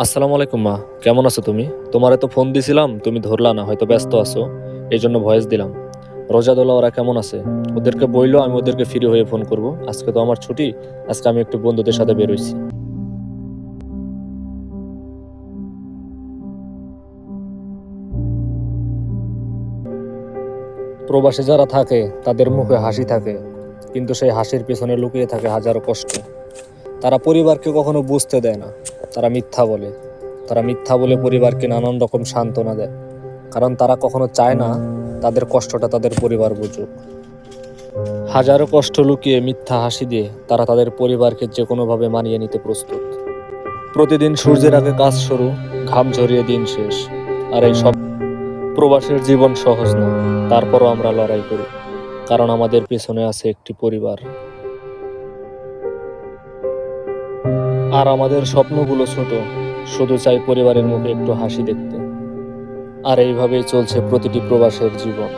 আসসালামু আলাইকুম মা, কেমন আছো তুমি? তোমারে তো ফোন দিছিলাম, তুমি ধরলা না, হয়তো ব্যস্ত আছো, এই জন্য ভয়েস দিলাম। রোজাদোলা ওরা কেমন আছে? ওদেরকে বইলো আমি ওদেরকে ফ্রি হয়ে ফোন করব। আজকে তো আমার ছুটি, আজকে আমি একটু বন্ধুদের সাথে বেরোইছি। প্রবাসে যারা থাকে তাদের মুখে হাসি থাকে, কিন্তু সেই হাসির পেছনে লুকিয়ে থাকে হাজারো কষ্ট। তারা পরিবারকে কখনো বুঝতে দেয় না, তারা মিথ্যা বলে। তারা মিথ্যা বলে পরিবারকে নানান রকম সান্ত্বনা দেয়, কারণ তারা কখনো চায় না তাদের কষ্টটা তাদের পরিবার বুঝুক। হাজারো কষ্ট লুকিয়ে মিথ্যা হাসি দিয়ে তারা তাদের পরিবারকে যে কোনোভাবে মানিয়ে নিতে প্রস্তুত। প্রতিদিন সূর্যের আগে কাজ শুরু, ঘাম ঝরিয়ে দিন শেষ। আর এই সব প্রবাসের জীবন সহজ না, তারপরও আমরা লড়াই করি, কারণ আমাদের পেছনে আছে একটি পরিবার। আর আমাদের স্বপ্নগুলো ছোট, শুধু চাই পরিবারের মুখে একটু হাসি দেখতে। আর এইভাবেই চলছে প্রতিটি প্রবাসের জীবন।